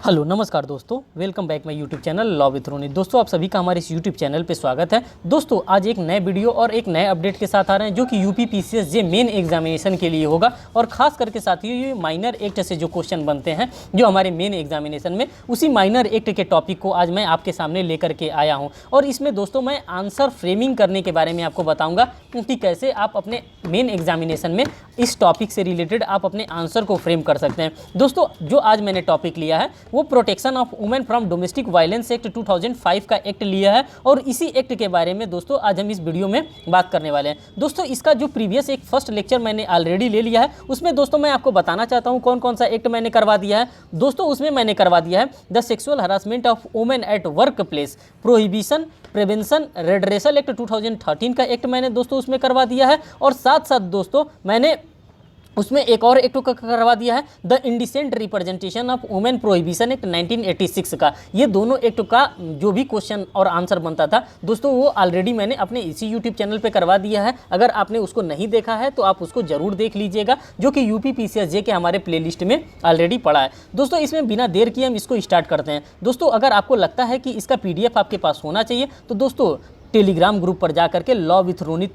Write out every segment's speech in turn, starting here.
Hello नमस्कार दोस्तों, welcome back my YouTube channel law with Roni. दोस्तों आप सभी का हमारे इस यूट्यूब चैनल पे स्वागत है। दोस्तों आज एक नए वीडियो और एक नए अपडेट के साथ आ रहे हैं जो कि यूपी पीसीएस मेन एग्जामिनेशन के लिए होगा। और खास करके साथियों ये माइनर एक्ट से जो क्वेश्चन बनते हैं जो हमारे मेन एग्जामिनेशन में, उसी माइनर एक्ट के टॉपिक को आज मैं आपके सामने लेकर के आया हूँ। और इसमें दोस्तों मैं आंसर फ्रेमिंग करने के बारे में आपको बताऊँगा कि कैसे आप अपने मेन एग्जामिनेशन में इस टॉपिक से रिलेटेड आप अपने आंसर को फ्रेम कर सकते हैं। दोस्तों जो आज मैंने टॉपिक लिया है वो protection of women from domestic violence act 2005 का एक्ट लिया है। और इसी एक्ट के बारे में दोस्तों आज हम इस वीडियो में बात करने वाले हैं। दोस्तों इसका जो प्रीवियस एक फर्स्ट लेक्चर मैंने ऑलरेडी ले लिया है, उसमें दोस्तों मैं आपको बताना चाहता हूं कौन कौन सा एक्ट मैंने करवा दिया है। दोस्तों उसमें मैंने करवा दिया है the sexual harassment of women at work place prohibition prevention redressal act 2013 का एक्ट मैंने दोस्तों उसमें करवा दिया है। और साथ साथ दोस्तों मैंने उसमें एक और एक्ट करवा दिया है the indecent representation of women prohibition act 1986 का। ये दोनों एक्ट का जो भी क्वेश्चन और आंसर बनता था दोस्तों वो ऑलरेडी मैंने अपने इसी यूट्यूब चैनल पे करवा दिया है। अगर आपने उसको नहीं देखा है तो आप उसको जरूर देख लीजिएगा, जो कि यूपी पीसीएस के हमारे प्लेलिस्ट में ऑलरेडी पड़ा है। दोस्तों इसमें बिना देर किए हम इसको स्टार्ट करते हैं। दोस्तों अगर आपको लगता है कि इसका PDF आपके पास होना चाहिए तो दोस्तों टेलीग्राम ग्रुप पर जा करके लॉ विथ रोनी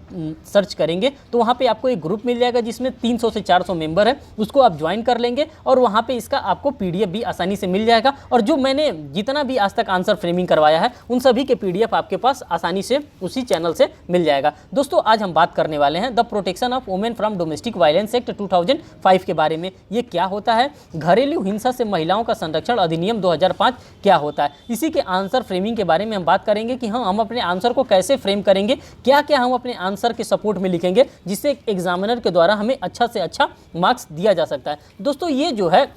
सर्च करेंगे तो वहाँ पे आपको एक ग्रुप मिल जाएगा जिसमें 300 से 400 मेंबर है। उसको आप ज्वाइन कर लेंगे और वहाँ पे इसका आपको PDF भी आसानी से मिल जाएगा। और जो मैंने जितना भी आज तक आंसर फ्रेमिंग करवाया है उन सभी के PDF आपके पास आसानी से उसी चैनल से मिल जाएगा। दोस्तों आज हम बात करने वाले हैं the protection of women from domestic violence act 2005 के बारे में। ये क्या होता है, घरेलू हिंसा से महिलाओं का संरक्षण अधिनियम 2005 क्या होता है, इसी के आंसर फ्रेमिंग के बारे में हम बात करेंगे कि हाँ हम अपने आंसर को कैसे फ्रेम करेंगे, क्या क्या हम अपने आंसर के सपोर्ट में लिखेंगे जिससे एग्जामिनर के द्वारा हमें अच्छा से अच्छा मार्क्स दिया जा सकता है। दोस्तों ये जो है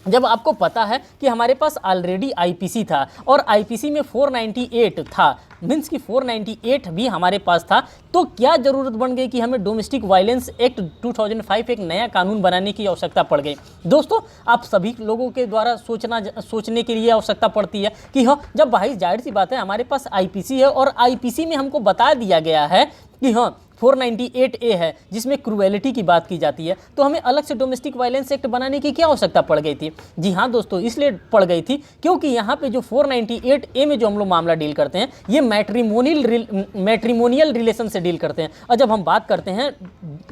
जब आपको पता है कि हमारे पास ऑलरेडी आईपीसी था और आईपीसी में 498 था, मीन्स कि 498 भी हमारे पास था, तो क्या ज़रूरत बन गई कि हमें डोमेस्टिक वायलेंस एक्ट 2005 एक नया कानून बनाने की आवश्यकता पड़ गई। दोस्तों आप सभी लोगों के द्वारा सोचने के लिए आवश्यकता पड़ती है कि हाँ जब भाई जाहिर सी बात है हमारे पास आईपीसी है और आईपीसी में हमको बता दिया गया है कि हाँ 498A है जिसमें क्रूएलिटी की बात की जाती है, तो हमें अलग से डोमेस्टिक वायलेंस एक्ट बनाने की क्या आवश्यकता पड़ गई थी। जी हाँ दोस्तों इसलिए पड़ गई थी क्योंकि यहाँ पे जो 498A में जो हम लोग मामला डील करते हैं ये मैट्रिमोनियल रिलेशन से डील करते हैं। और जब हम बात करते हैं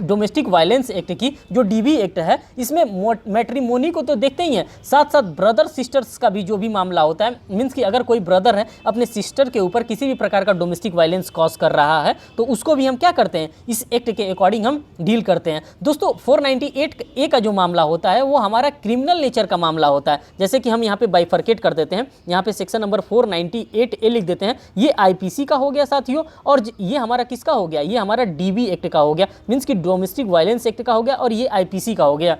डोमेस्टिक वायलेंस एक्ट की, जो DV एक्ट है, इसमें मैट्रिमोनी को तो देखते ही हैं, साथ साथ ब्रदर सिस्टर्स का भी जो भी मामला होता है, मीन्स कि अगर कोई ब्रदर है अपने सिस्टर के ऊपर किसी भी प्रकार का डोमेस्टिक वायलेंस कॉज कर रहा है तो उसको भी हम क्या करते हैं, इस एक्ट के अकॉर्डिंग हम डील करते हैं। दोस्तों 498A का जो मामला होता है वो हमारा क्रिमिनल नेचर का मामला होता है। जैसे कि हम यहाँ पे बाइफर्केट कर देते हैं, यहाँ पे सेक्शन नंबर 498A लिख देते हैं, ये आईपीसी का हो गया साथियों, और ये हमारा किसका हो गया, ये हमारा DV एक्ट का हो गया, मीन्स कि डोमेस्टिक वायलेंस एक्ट का हो गया, और ये आईपीसी का हो गया।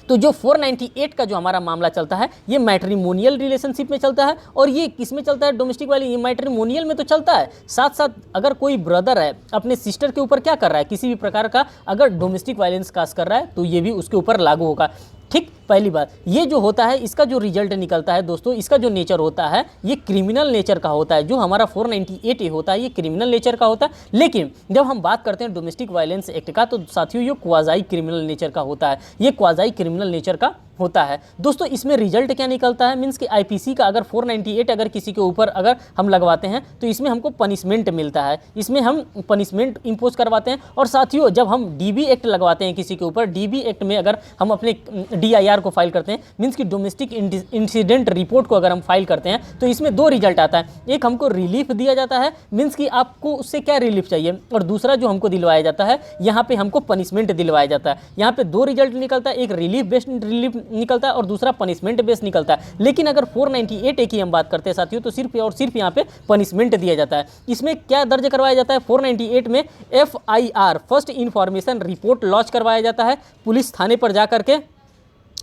तो जो 498 का जो हमारा मामला चलता है ये मैट्रिमोनियल रिलेशनशिप में चलता है। और ये किस में चलता है, डोमेस्टिक वाले, ये मैट्रिमोनियल में तो चलता है। साथ साथ अगर कोई ब्रदर है अपने सिस्टर के ऊपर क्या कर रहा है, किसी भी प्रकार का अगर डोमेस्टिक वायलेंस काज कर रहा है तो ये भी उसके ऊपर लागू होगा। ठीक, पहली बात ये जो होता है इसका जो रिजल्ट निकलता है दोस्तों, इसका जो नेचर होता है ये क्रिमिनल नेचर का होता है। जो हमारा 498A होता है ये क्रिमिनल नेचर का होता है, लेकिन जब हम बात करते हैं डोमेस्टिक वायलेंस एक्ट का तो साथियों ये क्वाज़ाई क्रिमिनल नेचर का होता है, ये क्वाज़ाई क्रिमिनल नेचर का होता है। दोस्तों इसमें रिजल्ट क्या निकलता है, मीन्स कि आईपीसी का अगर 498 अगर किसी के ऊपर अगर हम लगवाते हैं तो इसमें हमको पनिशमेंट मिलता है, इसमें हम पनिशमेंट इंपोज करवाते हैं। और साथियों जब हम DV एक्ट लगवाते हैं किसी के ऊपर, DV एक्ट में अगर हम अपने DIR को फाइल करते हैं, मीन्स कि डोमेस्टिक इंसिडेंट रिपोर्ट को अगर हम फाइल करते हैं तो इसमें दो रिजल्ट आता है। एक हमको रिलीफ दिया जाता है, मीन्स कि आपको उससे क्या रिलीफ चाहिए, और दूसरा जो हमको दिलवाया जाता है यहाँ पे हमको पनिशमेंट दिलवाया जाता है। यहाँ पे दो रिजल्ट निकलता है, एक रिलीफ बेस्ड रिलीफ निकलता है और दूसरा पनिशमेंट बेस्ड निकलता है। लेकिन अगर 498A की हम बात करते हैं साथियों तो सिर्फ और सिर्फ यहाँ पे पनिशमेंट दिया जाता है। इसमें क्या दर्ज करवाया जाता है, 498 में FIR first information report launch करवाया जाता है पुलिस थाने पर जा करके।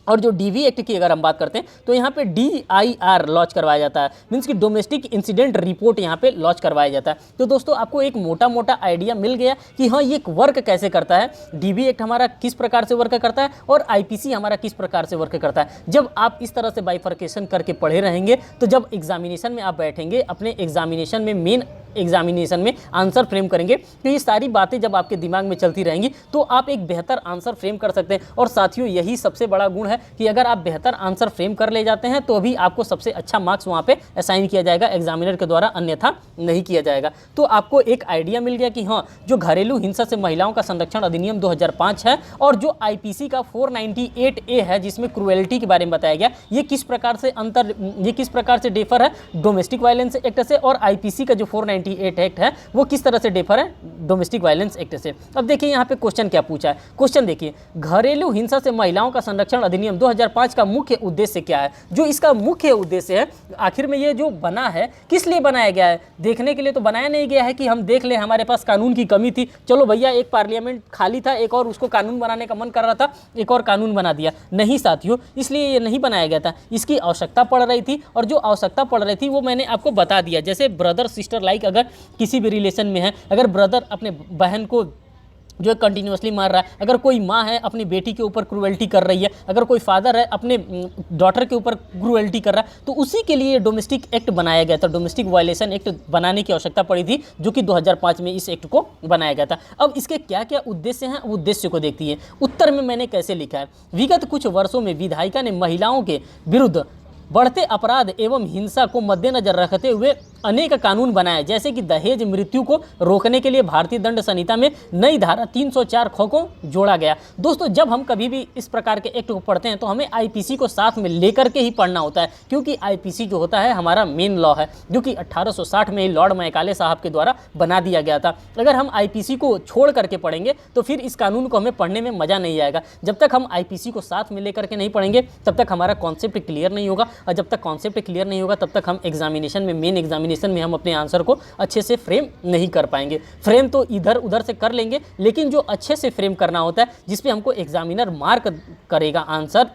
और जो DV एक्ट की अगर हम बात करते हैं तो यहाँ पे DIR लॉन्च करवाया जाता है, मीन्स कि डोमेस्टिक इंसिडेंट रिपोर्ट यहाँ पे लॉन्च करवाया जाता है। तो दोस्तों आपको एक मोटा मोटा आइडिया मिल गया कि हाँ ये वर्क कैसे करता है, DV एक्ट हमारा किस प्रकार से वर्क करता है और IPC हमारा किस प्रकार से वर्क करता है। जब आप इस तरह से बाइफर्केशन करके पढ़े रहेंगे तो जब एग्जामिनेशन में आप बैठेंगे, अपने एग्जामिनेशन में मेन एग्जामिनेशन में आंसर फ्रेम करेंगे तो ये सारी बातें जब आपके दिमाग में चलती रहेंगी तो आप एक बेहतर आंसर फ्रेम कर सकते हैं। और साथियों यही सबसे बड़ा गुण है कि अगर आप बेहतर आंसर फ्रेम कर ले जाते हैं तो अभी आपको सबसे अच्छा मार्क्स वहाँ पे असाइन किया जाएगा एग्जामिनर के द्वारा, अन्यथा नहीं किया जाएगा। तो आपको एक आइडिया मिल गया कि हाँ, जो घरेलू हिंसा से महिलाओं का संरक्षण अधिनियम 2005 है और जो आईपीसी का 498A है जिसमें क्रूएल्टी के बारे में बताया गया, ये किस प्रकार से डिफर है डोमेस्टिक वायलेंस एक्ट से, और आईपीसी का जो 498 एक्ट है वो किस तरह से डिफर है डोमेस्टिक वायलेंस एक्ट से। अब देखिए यहाँ पे क्वेश्चन क्या पूछा है। क्वेश्चन देखिए, घरेलू हिंसा से महिलाओं का संरक्षण अधिनियम 2005 का मुख्य उद्देश्य क्या है। जो इसका मुख्य उद्देश्य है, आखिर में ये जो बना है किस लिए बनाया गया है, देखने के लिए तो बनाया नहीं गया है कि हम देख लें हमारे पास कानून की कमी थी, चलो भैया एक पार्लियामेंट खाली था, एक और उसको कानून बनाने का मन कर रहा था, एक और कानून बना दिया। नहीं साथियों, इसलिए ये नहीं बनाया गया था, इसकी आवश्यकता पड़ रही थी, और जो आवश्यकता पड़ रही थी वो मैंने आपको बता दिया। जैसे ब्रदर सिस्टर लाइक, अगर किसी भी रिलेशन में है, अगर ब्रदर अपने बहन को जो कंटिन्यूसली मार रहा है, अगर कोई माँ है अपनी बेटी के ऊपर क्रूएल्टी कर रही है, अगर कोई फादर है अपने डॉटर के ऊपर क्रूएल्टी कर रहा है, तो उसी के लिए डोमेस्टिक एक्ट बनाया गया था, डोमेस्टिक वायलेशन एक्ट बनाने की आवश्यकता पड़ी थी, जो कि 2005 में इस एक्ट को बनाया गया था। अब इसके क्या क्या उद्देश्य हैं, उद्देश्य को देखती है। उत्तर में मैंने कैसे लिखा है, विगत कुछ वर्षों में विधायिका ने महिलाओं के विरुद्ध बढ़ते अपराध एवं हिंसा को मद्देनजर रखते हुए अनेक कानून बनाए, जैसे कि दहेज मृत्यु को रोकने के लिए भारतीय दंड संहिता में नई धारा 304 ख को जोड़ा गया। दोस्तों, जब हम कभी भी इस प्रकार के एक्ट को पढ़ते हैं तो हमें आईपीसी को साथ में लेकर के ही पढ़ना होता है, क्योंकि आईपीसी जो होता है हमारा मेन लॉ है, जो कि 1860 में ही लॉर्ड मैकाले साहब के द्वारा बना दिया गया था। अगर हम आईपीसी को छोड़ करके पढ़ेंगे तो फिर इस कानून को हमें पढ़ने में मजा नहीं आएगा। जब तक हम आईपीसी को साथ में लेकर के नहीं पढ़ेंगे तब तक हमारा कॉन्सेप्ट क्लियर नहीं होगा, और जब तक कॉन्सेप्ट क्लियर नहीं होगा तब तक हम एग्जामिनेशन में, मेन एग्जामिनेशन में हम अपने आंसर को अच्छे से फ्रेम नहीं कर पाएंगे। फ्रेम तो इधर उधर से कर लेंगे, लेकिन जो अच्छे से फ्रेम करना होता है, जिसपे हमको एग्जामिनर मार्क करेगा आंसर,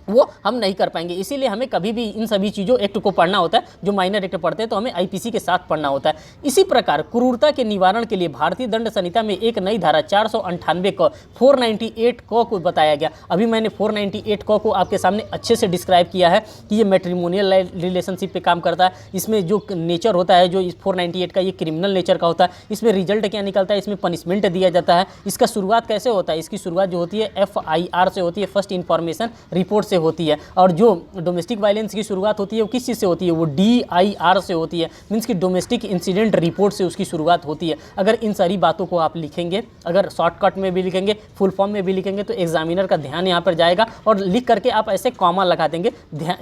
वो हम नहीं कर पाएंगे। इसीलिए हमें कभी भी इन सभी चीज़ों एक्ट को पढ़ना होता है। जो माइनर एक्ट पढ़ते हैं तो हमें आईपीसी के साथ पढ़ना होता है। इसी प्रकार क्रूरता के निवारण के लिए भारतीय दंड संहिता में एक नई धारा 498 क 498 क को बताया गया। अभी मैंने 498 क को आपके सामने अच्छे से डिस्क्राइब किया है कि ये मैट्रिमोनियल रिलेशनशिप पे काम करता है। इसमें जो नेचर होता है, जो इस 498 का, ये क्रिमिनल नेचर का होता है। इसमें रिजल्ट क्या निकलता है, इसमें पनिशमेंट दिया जाता है। इसका शुरुआत कैसे होता है, इसकी शुरुआत जो होती है FIR से होती है, फर्स्ट इन्फॉर्मेशन रिपोर्ट होती है। और जो डोमेस्टिक वायलेंस की शुरुआत होती है वो किस चीज़ से होती है, वो DIR से होती है, मीन्स कि डोमेस्टिक इंसिडेंट रिपोर्ट से उसकी शुरुआत होती है। अगर इन सारी बातों को आप लिखेंगे, अगर शॉर्टकट में भी लिखेंगे, फुल फॉर्म में भी लिखेंगे, तो एग्जामिनर का ध्यान यहाँ पर जाएगा, और लिख करके आप ऐसे कॉमा लगा देंगे,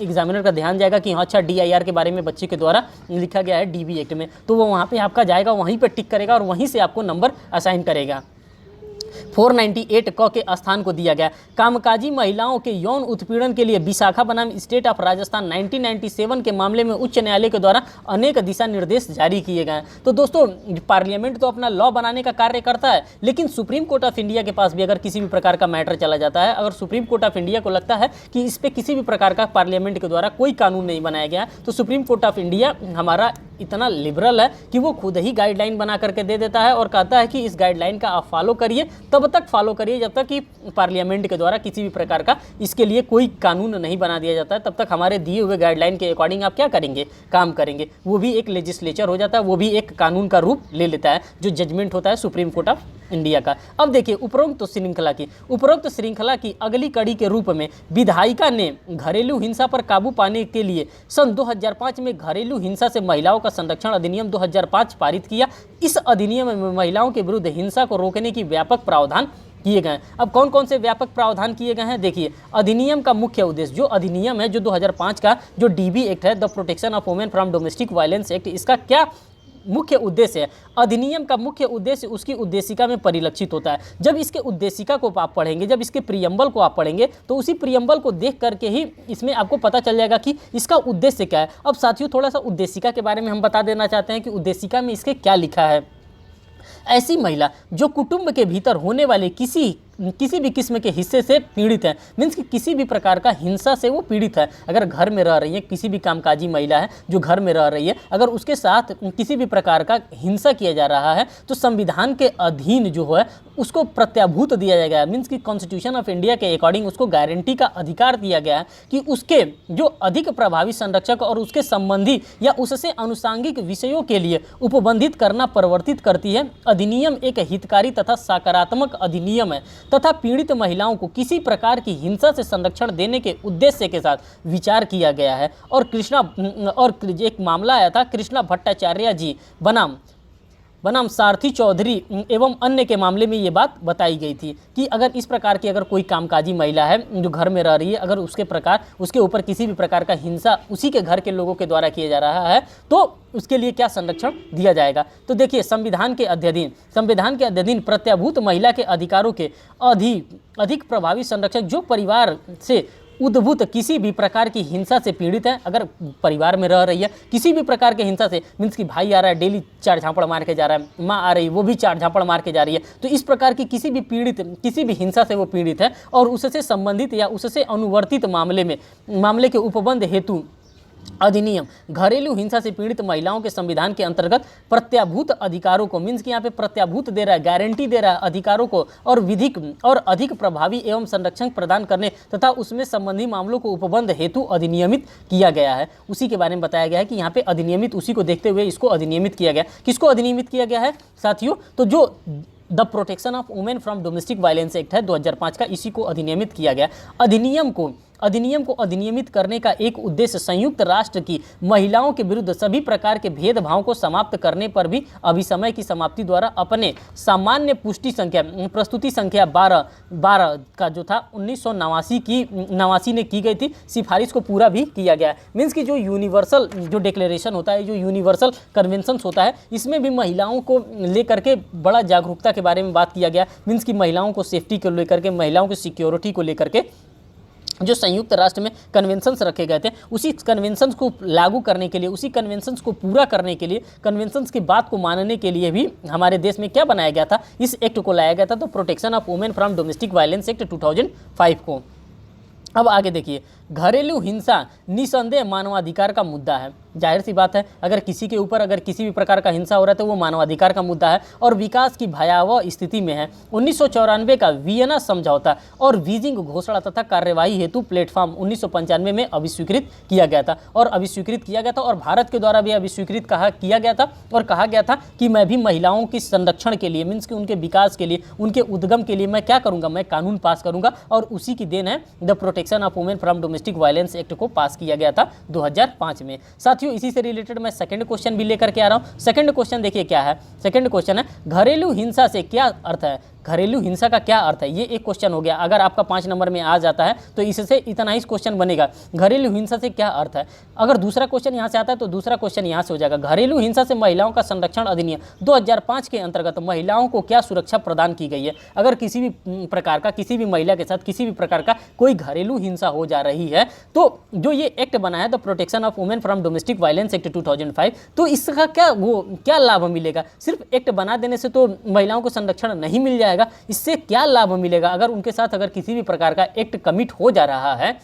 एग्जामिनर का ध्यान जाएगा कि हाँ, अच्छा DIR के बारे में बच्चे के द्वारा लिखा गया है DB एक्ट में, तो वो वहाँ पर आपका जाएगा, वहीं पर टिक करेगा और वहीं से आपको नंबर असाइन करेगा। 498 क के स्थान को दिया गया। कामकाजी महिलाओं के यौन उत्पीड़न के लिए विशाखा बनाम स्टेट ऑफ राजस्थान 1997 के मामले में उच्च न्यायालय के द्वारा अनेक दिशा निर्देश जारी किए गए। तो दोस्तों, पार्लियामेंट तो अपना लॉ बनाने का कार्य करता है, लेकिन सुप्रीम कोर्ट ऑफ इंडिया के पास भी अगर किसी भी प्रकार का मैटर चला जाता है, अगर सुप्रीम कोर्ट ऑफ इंडिया को लगता है कि इस पर किसी भी प्रकार का पार्लियामेंट के द्वारा कोई कानून नहीं बनाया गया, तो सुप्रीम कोर्ट ऑफ इंडिया हमारा इतना लिबरल है कि वो खुद ही गाइडलाइन बना करके दे देता है और कहता है कि इस गाइडलाइन का आप फॉलो करिए, तब तक फॉलो करिए जब तक कि पार्लियामेंट के द्वारा किसी भी प्रकार का इसके लिए कोई कानून नहीं बना दिया जाता है। तब तक हमारे दिए हुए गाइडलाइन के अकॉर्डिंग आप क्या करेंगे, काम करेंगे। वो भी एक लेजिस्लेचर हो जाता है, वो भी एक कानून का रूप ले लेता है, जो जजमेंट होता है सुप्रीम कोर्ट ऑफ इंडिया का। अब देखिए उपरोक्त श्रृंखला की अगली कड़ी के रूप में विधायिका ने घरेलू हिंसा पर काबू पाने के लिए सन 2005 में घरेलू हिंसा से महिलाओं का संरक्षण अधिनियम 2005 पारित किया। इस अधिनियम में महिलाओं के विरुद्ध हिंसा को रोकने की व्यापक प्रावधान किए गए। अब कौन कौन से व्यापक प्रावधान किए गए हैं, देखिए। अधिनियम का मुख्य उद्देश्य, जो अधिनियम है, जो 2005 का जो DB एक्ट है, the protection of women from domestic violence act, इसका क्या मुख्य उद्देश्य है। अधिनियम का मुख्य उद्देश्य उसकी उद्देशिका में परिलक्षित होता है। जब इसके उद्देशिका को आप पढ़ेंगे, जब इसके प्रियम्बल को आप पढ़ेंगे, तो उसी प्रियम्बल को देख करके ही इसमें आपको पता चल जाएगा कि इसका उद्देश्य क्या है। अब साथियों, थोड़ा सा उद्देशिका के बारे में हम बता देना चाहते हैं कि उद्देशिका में इसके क्या लिखा है। ऐसी महिला जो कुटुंब के भीतर होने वाले किसी किसी भी किस्म के हिस्से से पीड़ित है, मीन्स कि किसी भी प्रकार का हिंसा से वो पीड़ित है। अगर घर में रह रही है, किसी भी कामकाजी महिला है जो घर में रह रही है, अगर उसके साथ किसी भी प्रकार का हिंसा किया जा रहा है तो संविधान के अधीन जो है उसको प्रत्याभूत दिया जाएगा। मीन्स कि कॉन्स्टिट्यूशन ऑफ इंडिया के अकॉर्डिंग उसको गारंटी का अधिकार दिया गया है कि उसके जो अधिक प्रभावी संरक्षक और उसके संबंधी या उससे अनुषांगिक विषयों के लिए उपबंधित करना प्रवर्तित करती है। अधिनियम एक हितकारी तथा सकारात्मक अधिनियम है तथा पीड़ित महिलाओं को किसी प्रकार की हिंसा से संरक्षण देने के उद्देश्य के साथ विचार किया गया है। और एक मामला आया था कृष्णा भट्टाचार्य जी बनाम सारथी चौधरी एवं अन्य के मामले में ये बात बताई गई थी कि अगर इस प्रकार की अगर कोई कामकाजी महिला है जो घर में रह रही है, अगर उसके ऊपर किसी भी प्रकार का हिंसा उसी के घर के लोगों के द्वारा किया जा रहा है तो उसके लिए क्या संरक्षण दिया जाएगा। तो देखिए, संविधान के अध्ययन प्रत्याभूत महिला के अधिकारों के अधिक प्रभावी संरक्षक जो परिवार से उद्भूत किसी भी प्रकार की हिंसा से पीड़ित है। अगर परिवार में रह रही है किसी भी प्रकार के हिंसा से, मीन्स कि भाई आ रहा है डेली 4 झापड़ मार के जा रहा है, माँ आ रही वो भी 4 झापड़ मार के जा रही है, तो इस प्रकार की किसी भी हिंसा से वो पीड़ित है और उससे संबंधित या उससे अनुवर्तित मामले के उपबंध हेतु अधिनियम घरेलू हिंसा से पीड़ित महिलाओं के संविधान के अंतर्गत प्रत्याभूत अधिकारों को, मीन्स कि यहाँ पे प्रत्याभूत दे रहा है, गारंटी दे रहा है अधिकारों को और विधिक और अधिक प्रभावी एवं संरक्षण प्रदान करने तथा उसमें संबंधी मामलों को उपबंध हेतु अधिनियमित किया गया है। उसी के बारे में बताया गया है कि यहाँ पे अधिनियमित, उसी को देखते हुए इसको अधिनियमित किया गया। किसको अधिनियमित किया गया है साथियों? तो जो the protection of women from domestic violence act है 2005 का, इसी को अधिनियमित किया गया। अधिनियम को अधिनियमित करने का एक उद्देश्य संयुक्त राष्ट्र की महिलाओं के विरुद्ध सभी प्रकार के भेदभाव को समाप्त करने पर भी अभिसमय की समाप्ति द्वारा अपने सामान्य प्रस्तुति संख्या 12 का जो था 1989 ने की गई थी सिफारिश को पूरा भी किया गया। मीन्स कि जो यूनिवर्सल जो डिक्लेरेशन होता है, जो यूनिवर्सल कन्वेंशन होता है, इसमें भी महिलाओं को लेकर के बड़ा जागरूकता के बारे में बात किया गया। मीन्स कि महिलाओं को सेफ्टी को लेकर के, महिलाओं की सिक्योरिटी को लेकर के जो संयुक्त राष्ट्र में कन्वेंशंस रखे गए थे, उसी कन्वेंशंस को लागू करने के लिए, उसी कन्वेंशंस को पूरा करने के लिए, कन्वेंशंस की बात को मानने के लिए भी हमारे देश में क्या बनाया गया था, इस एक्ट को लाया गया था, तो protection of women from domestic violence act 2005 को। अब आगे देखिए, घरेलू हिंसा निसंदेह मानवाधिकार का मुद्दा है। जाहिर सी बात है, अगर किसी के ऊपर अगर किसी भी प्रकार का हिंसा हो रहा है तो वो मानवाधिकार का मुद्दा है और विकास की भयावह स्थिति में है। 1994 का वियना समझौता और बीजिंग घोषणा तथा कार्यवाही हेतु प्लेटफॉर्म 1995 में अभिस्वीकृत किया गया था और भारत के द्वारा भी अभिस्वीकृत किया गया था और कहा गया था कि मैं भी महिलाओं के संरक्षण के लिए, मीन्स कि उनके विकास के लिए, उनके उद्गम के लिए मैं क्या करूँगा, मैं कानून पास करूँगा। और उसी की देन है the protection of women from domestic violence act को पास किया गया था 2005 में। साथियों, इसी से रिलेटेड मैं सेकंड क्वेश्चन भी लेकर के आ रहा हूं। सेकंड क्वेश्चन देखिए क्या है। सेकंड क्वेश्चन है, घरेलू हिंसा से क्या अर्थ है? घरेलू हिंसा का क्या अर्थ है? ये एक क्वेश्चन हो गया। अगर आपका 5 नंबर में आ जाता है तो इससे इतना ही क्वेश्चन बनेगा, घरेलू हिंसा से क्या अर्थ है। अगर दूसरा क्वेश्चन यहाँ से आता है तो दूसरा क्वेश्चन यहाँ से हो जाएगा, घरेलू हिंसा से महिलाओं का संरक्षण अधिनियम 2005 के अंतर्गत महिलाओं को क्या सुरक्षा प्रदान की गई है। अगर किसी भी प्रकार का, किसी भी महिला के साथ किसी भी प्रकार का कोई घरेलू हिंसा हो जा रही है तो जो ये एक्ट बना है the protection of women from domestic violence act 2005, तो इसका क्या लाभ मिलेगा? सिर्फ एक्ट बना देने से तो महिलाओं को संरक्षण नहीं मिल जाएगा, इससे क्या लाभ मिलेगा? अगर उनके साथ अगर किसी भी प्रकार का एक्ट कमिट हो जा रहा है,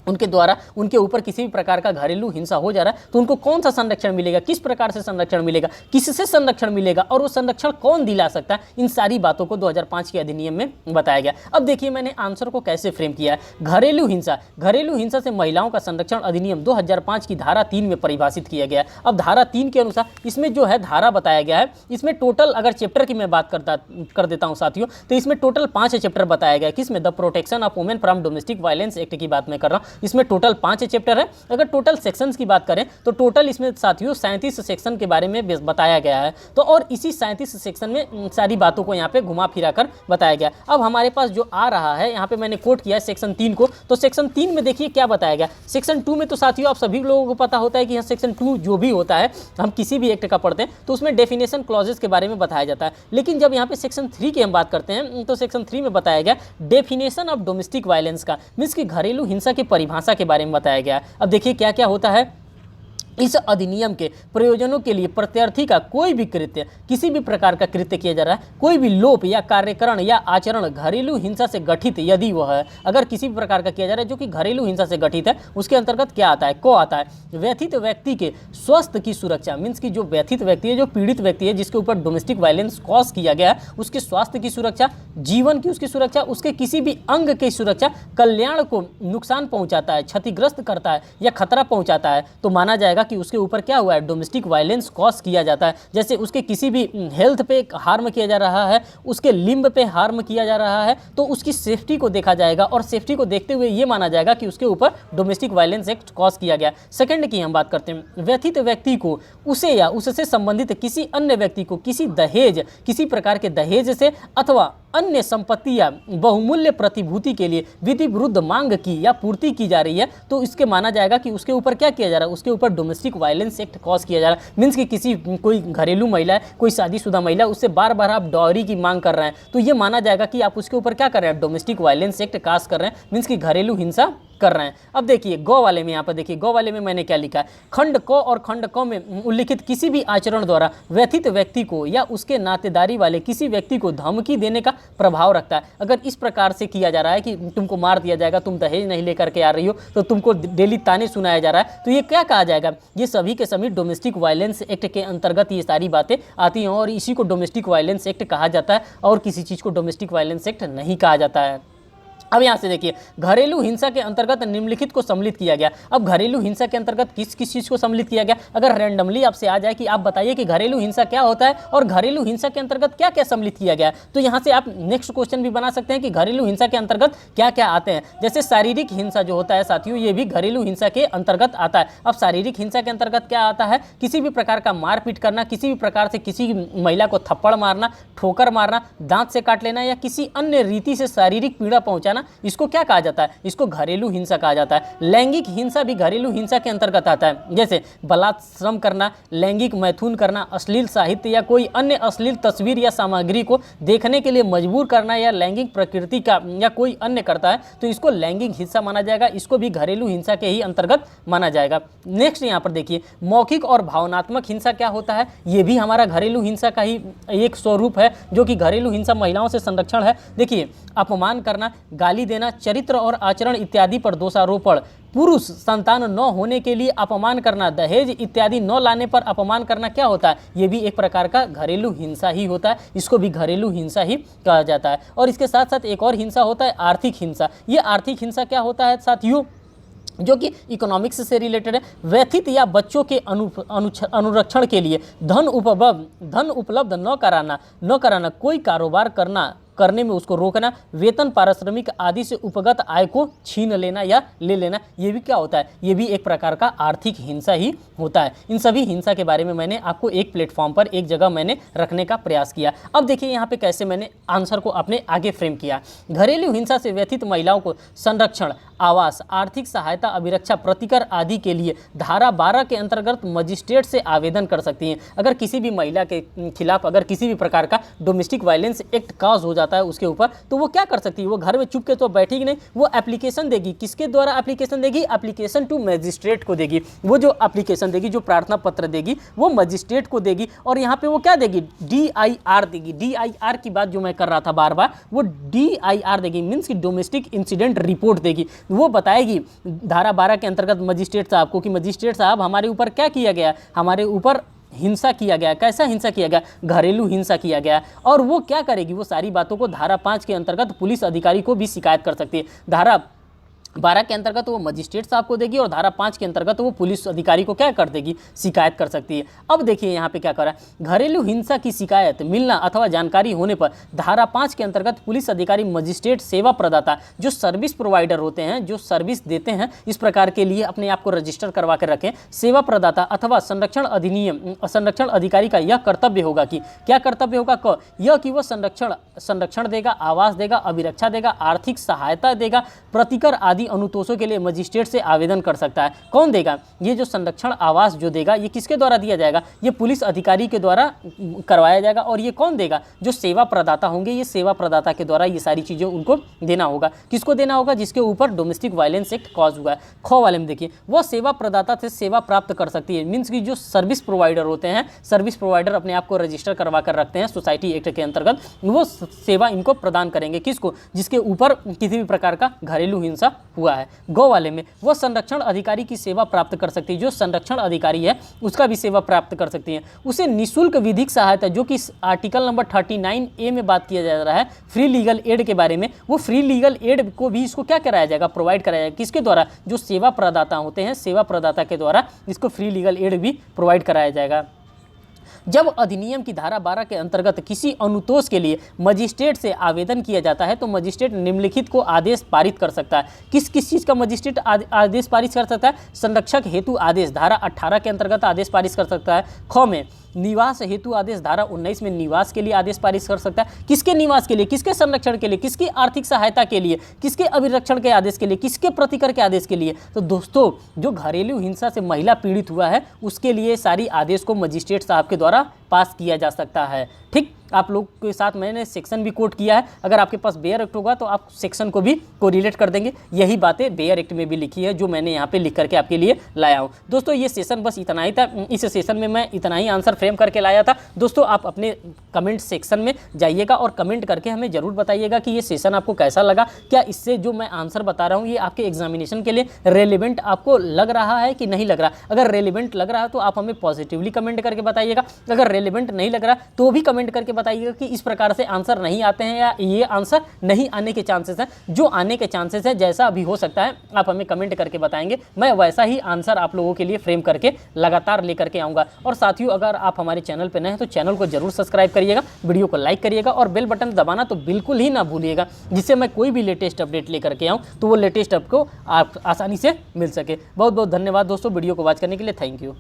उनके द्वारा उनके ऊपर किसी भी प्रकार का घरेलू हिंसा हो जा रहा है, तो उनको कौन सा संरक्षण मिलेगा, किस प्रकार से संरक्षण मिलेगा, किससे संरक्षण मिलेगा और वो संरक्षण कौन दिला सकता है, इन सारी बातों को 2005 के अधिनियम में बताया गया। अब देखिए मैंने आंसर को कैसे फ्रेम किया है। घरेलू हिंसा से महिलाओं का संरक्षण अधिनियम 2005 की धारा 3 में परिभाषित किया गया है। अब धारा 3 के अनुसार इसमें जो है धारा बताया गया है, इसमें टोटल अगर चैप्टर की मैं बात कर देता हूँ साथियों, तो इसमें टोटल 5 चैप्टर बताया गया है। किसमें? The protection of women from domestic violence act की बात मैं कर रहा हूँ। इसमें टोटल 5 चैप्टर है। अगर टोटल सेक्शंस की बात करें तो टोटल इसमें साथियों 37 सेक्शन के बारे में बताया गया है। तो और इसी 37 सेक्शन में सारी बातों को यहाँ पे घुमा फिरा कर बताया गया। अब हमारे पास जो आ रहा है, यहाँ पे मैंने कोट किया है सेक्शन 3 को, तो सेक्शन 3 में देखिए क्या बताया गया। सेक्शन 2 में तो साथियों आप सभी लोगों को पता होता है कि सेक्शन 2 जो भी होता है, हम किसी भी एक्ट का पढ़ते हैं तो उसमें डेफिनेशन क्लॉजेस के बारे में बताया जाता है। लेकिन जब यहाँ पे सेक्शन 3 की हम बात करते हैं तो सेक्शन 3 में बताया गया डेफिनेशन ऑफ डोमेस्टिक वायलेंस का, मीन्स कि घरेलू हिंसा की परिभाषा के बारे में बताया गया। अब देखिए क्या क्या होता है। इस अधिनियम के प्रयोजनों के लिए प्रत्यार्थी का कोई भी कृत्य, किसी भी प्रकार का कृत्य किया जा रहा है, कोई भी लोप या कार्यकरण या आचरण घरेलू हिंसा से गठित यदि वह है, अगर किसी भी प्रकार का किया जा रहा है जो कि घरेलू हिंसा से गठित है, उसके अंतर्गत क्या आता है, को आता है व्यथित व्यक्ति के स्वास्थ्य की सुरक्षा। मीन्स की जो व्यथित व्यक्ति है, जो पीड़ित व्यक्ति है, जिसके ऊपर डोमेस्टिक वायलेंस कॉज किया गया है, उसके स्वास्थ्य की सुरक्षा, जीवन की उसकी सुरक्षा, उसके किसी भी अंग की सुरक्षा, कल्याण को नुकसान पहुंचाता है, क्षतिग्रस्त करता है या खतरा पहुंचाता है, तो माना जाएगा कि उसके ऊपर क्या हुआ है, डोमेस्टिक वायलेंस कॉज किया जाता है। जैसे उसके किसी भी हेल्थ पे हार्म किया जा रहा है, उसके लिम्ब पे हार्म किया जा रहा है, तो उसकी सेफ्टी को देखा जाएगा और सेफ्टी को देखते हुए ये माना जाएगा कि उसके ऊपर डोमेस्टिक वायलेंस एक्ट कॉज किया गया। सेकंड की हम बात करते हैं, व्यथित व्यक्ति को उसे या उससे संबंधित किसी अन्य व्यक्ति को किसी दहेज, किसी प्रकार के दहेज से अथवा अन्य संपत्ति या बहुमूल्य प्रतिभूति के लिए विधि विरुद्ध मांग की या पूर्ति की जा रही है, तो इसके माना जाएगा कि उसके ऊपर क्या किया जा रहा है, उसके ऊपर डोमेस्टिक वायलेंस एक्ट कॉज किया जा रहा है। मीन्स कि किसी कोई घरेलू महिला है, कोई शादीशुदा महिला, उससे बार बार आप डॉरी की मांग कर रहे हैं, तो ये माना जाएगा कि आप उसके ऊपर क्या कर रहे हैं, डोमेस्टिक वायलेंस एक्ट कास्ट कर रहे हैं, मीन्स कि घरेलू हिंसा कर रहे हैं। अब देखिए गौ वाले में, यहाँ पर देखिए गौ वाले में मैंने क्या लिखा है, खंड क और खंड क में उल्लिखित किसी भी आचरण द्वारा व्यथित व्यक्ति को या उसके नातेदारी वाले किसी व्यक्ति को धमकी देने का प्रभाव रखता है। अगर इस प्रकार से किया जा रहा है कि तुमको मार दिया जाएगा, तुम दहेज नहीं लेकर के आ रही हो, तो तुमको डेली ताने सुनाया जा रहा है, तो ये क्या कहा जाएगा, ये सभी के सभी डोमेस्टिक वायलेंस एक्ट के अंतर्गत ये सारी बातें आती हैं और इसी को डोमेस्टिक वायलेंस एक्ट कहा जाता है और किसी चीज़ को डोमेस्टिक वायलेंस एक्ट नहीं कहा जाता है। अब यहाँ से देखिए घरेलू हिंसा के अंतर्गत निम्नलिखित को सम्मिलित किया गया। अब घरेलू हिंसा के अंतर्गत किस किस चीज़ को सम्मिलित किया गया, अगर रैंडमली आपसे आ जाए कि आप बताइए कि घरेलू हिंसा क्या होता है और घरेलू हिंसा के अंतर्गत क्या क्या सम्मिलित किया गया, तो यहाँ से आप नेक्स्ट क्वेश्चन भी बना सकते हैं कि घरेलू हिंसा के अंतर्गत क्या क्या आते हैं। जैसे शारीरिक हिंसा जो होता है साथियों, ये भी घरेलू हिंसा के अंतर्गत आता है। अब शारीरिक हिंसा के अंतर्गत क्या आता है, किसी भी प्रकार का मारपीट करना, किसी भी प्रकार से किसी महिला को थप्पड़ मारना, ठोकर मारना, दांत से काट लेना या किसी अन्य रीति से शारीरिक पीड़ा पहुंचाना, इसको क्या कहा जाता है, इसको घरेलू हिंसा कहा जाता है। लैंगिक हिंसा भी घरेलू हिंसा के अंतर्गत आता है। जैसे बलात्संग करना, लैंगिक मैथुन करना, अश्लील साहित्य या कोई अन्य अश्लील तस्वीर या सामग्री को देखने के लिए मजबूर करना या लैंगिक प्रकृति का या कोई अन्य करता है, तो इसको लैंगिक हिंसा माना जाएगा, इसको भी घरेलू हिंसा के ही अंतर्गत माना जाएगा। नेक्स्ट यहाँ पर देखिए मौखिक और भावनात्मक हिंसा क्या होता है, ये भी हमारा घरेलू हिंसा का ही एक स्वरूप है जो कि घरेलू हिंसा महिलाओं से संरक्षण है। देखिए अपमान करना, गाली देना, चरित्र और आचरण इत्यादि पर दोषारोपण, पुरुष संतान न होने के लिए अपमान करना, दहेज इत्यादि न लाने पर अपमान करना क्या होता है, ये भी एक प्रकार का घरेलू हिंसा ही होता है, इसको भी घरेलू हिंसा ही कहा जाता है। और इसके साथ साथ एक और हिंसा होता है आर्थिक हिंसा। ये आर्थिक हिंसा क्या होता है साथियों, जो कि इकोनॉमिक्स से रिलेटेड है। व्यथित या बच्चों के अनुरक्षण के लिए धन उपलब्ध न कराना, कोई कारोबार करने में उसको रोकना, वेतन पारिश्रमिक आदि से उपगत आय को छीन लेना या ले लेना, ये भी क्या होता है, ये भी एक प्रकार का आर्थिक हिंसा ही होता है। इन सभी हिंसा के बारे में मैंने आपको एक प्लेटफॉर्म पर एक जगह मैंने रखने का प्रयास किया। अब देखिए यहाँ पे कैसे मैंने आंसर को अपने आगे फ्रेम किया। घरेलू हिंसा से व्यथित महिलाओं को संरक्षण, आवास, आर्थिक सहायता, अभिरक्षा, प्रतिकर आदि के लिए धारा 12 के अंतर्गत मजिस्ट्रेट से आवेदन कर सकती हैं। अगर किसी भी महिला के खिलाफ अगर किसी भी प्रकार का डोमेस्टिक वायलेंस एक्ट काज हो जाता है उसके ऊपर, तो वो क्या कर सकती है, वो घर में चुप के तो बैठेगी नहीं, वो एप्लीकेशन देगी। किसके द्वारा एप्लीकेशन देगी, एप्लीकेशन टू मजिस्ट्रेट को देगी। वो जो एप्लीकेशन देगी, जो प्रार्थना पत्र देगी, वो मजिस्ट्रेट को देगी और यहाँ पे वो क्या देगी, DIR देगी। DIR की बात जो मैं कर रहा था बार बार, वो DIR देगी, मीन्स की डोमेस्टिक इंसिडेंट रिपोर्ट देगी। वो बताएगी धारा 12 के अंतर्गत मजिस्ट्रेट साहब को कि मजिस्ट्रेट साहब हमारे ऊपर क्या किया गया, हमारे ऊपर हिंसा किया गया। कैसा हिंसा किया गया, घरेलू हिंसा किया गया। और वो क्या करेगी, वो सारी बातों को धारा 5 के अंतर्गत पुलिस अधिकारी को भी शिकायत कर सकती है। धारा 12 के अंतर्गत वो मजिस्ट्रेट साहब को देगी और धारा 5 के अंतर्गत वो पुलिस अधिकारी को क्या कर देगी, शिकायत कर सकती है। अब देखिए यहाँ पे क्या करा, घरेलू हिंसा की शिकायत मिलना अथवा जानकारी होने पर धारा 5 के अंतर्गत पुलिस अधिकारी, मजिस्ट्रेट, सेवा प्रदाता, जो सर्विस प्रोवाइडर होते हैं, जो सर्विस देते हैं, इस प्रकार के लिए अपने आप को रजिस्टर करवा कर रखें। सेवा प्रदाता अथवा संरक्षण अधिकारी का यह कर्तव्य होगा कि क्या कर्तव्य होगा, यह कि वह संरक्षण देगा, आवास देगा, अभिरक्षा देगा, आर्थिक सहायता देगा, प्रतिकर आदि आदि अनुतोषों के लिए मजिस्ट्रेट से आवेदन कर सकता है। कौन देगा? ये जो संरक्षण आवास जो देगा ये किसके द्वारा दिया जाएगा? ये पुलिस अधिकारी के द्वारा करवाया जाएगा। और ये कौन देगा? जो सेवा प्रदाता होंगे, ये सेवा प्रदाता के द्वारा ये सारी चीज़ें उनको देना होगा। किसको देना होगा? जिसके ऊपर डोमेस्टिक वायलेंस एक्ट कॉज हुआ है। ख वाले में देखिए, वह सेवा प्रदाता से सेवा प्राप्त कर सकती है। मीन्स कि जो सर्विस प्रोवाइडर होते हैं, सर्विस प्रोवाइडर अपने आप को रजिस्टर करवा कर रखते हैं सोसाइटी एक्ट के अंतर्गत, वो सेवा इनको प्रदान करेंगे। किसको? जिसके ऊपर किसी भी प्रकार का घरेलू हिंसा हुआ है। गौ वाले में, वह संरक्षण अधिकारी की सेवा प्राप्त कर सकती है। जो संरक्षण अधिकारी है उसका भी सेवा प्राप्त कर सकती है। उसे निःशुल्क विधिक सहायता, जो कि आर्टिकल नंबर 39A में बात किया जा रहा है फ्री लीगल एड के बारे में, वो फ्री लीगल एड को भी इसको क्या कराया जाएगा? प्रोवाइड कराया जाएगा। किसके द्वारा? जो सेवा प्रदाता होते हैं, सेवा प्रदाता के द्वारा इसको फ्री लीगल एड भी प्रोवाइड कराया जाएगा। जब अधिनियम की धारा 12 के अंतर्गत किसी अनुतोष के लिए मजिस्ट्रेट से आवेदन किया जाता है तो मजिस्ट्रेट निम्नलिखित को आदेश पारित कर सकता है। किस किस चीज़ का मजिस्ट्रेट आदेश पारित कर सकता है? संरक्षक हेतु आदेश धारा 18 के अंतर्गत आदेश पारित कर सकता है। ख में निवास हेतु आदेश धारा 19 में निवास के लिए आदेश पारित कर सकता है। किसके निवास के लिए? किसके संरक्षण के लिए? किसकी आर्थिक सहायता के लिए? किसके अभिरक्षण के आदेश के लिए? किसके प्रतिकर के आदेश के लिए? तो दोस्तों, जो घरेलू हिंसा से महिला पीड़ित हुआ है उसके लिए सारी आदेश को मजिस्ट्रेट साहब के द्वारा पास किया जा सकता है। ठीक, आप लोग के साथ मैंने सेक्शन भी कोट किया है। अगर आपके पास बेयर एक्ट होगा तो आप सेक्शन को भी कोरिलेट कर देंगे। यही बातें बेयर एक्ट में भी लिखी है जो मैंने यहाँ पे लिख करके आपके लिए लाया हूँ। दोस्तों, ये सेशन बस इतना ही था। इस सेशन में मैं इतना ही आंसर फ्रेम करके लाया था। दोस्तों, आप अपने कमेंट सेक्शन में जाइएगा और कमेंट करके हमें ज़रूर बताइएगा कि ये सेशन आपको कैसा लगा। क्या इससे जो मैं आंसर बता रहा हूँ ये आपके एग्जामिनेशन के लिए रेलिवेंट आपको लग रहा है कि नहीं लग रहा? अगर रेलिवेंट लग रहा है तो आप हमें पॉजिटिवली कमेंट करके बताइएगा। अगर रेलिवेंट नहीं लग रहा तो भी कमेंट करके बताइएगा कि इस प्रकार से आंसर नहीं आते हैं या ये आंसर नहीं आने के चांसेस हैं। जो आने के चांसेस है, जैसा अभी हो सकता है, आप हमें कमेंट करके बताएंगे। मैं वैसा ही आंसर आप लोगों के लिए फ्रेम करके लगातार लेकर के आऊँगा। और साथियों, अगर आप हमारे चैनल पर नए हैं तो चैनल को जरूर सब्सक्राइब करिएगा, वीडियो को लाइक करिएगा और बेल बटन दबाना तो बिल्कुल ही ना भूलिएगा, जिससे मैं कोई भी लेटेस्ट अपडेट लेकर के आऊँ तो वो लेटेस्ट आपको आसानी से मिल सके। बहुत बहुत धन्यवाद दोस्तों वीडियो को वॉच करने के लिए। Thank you.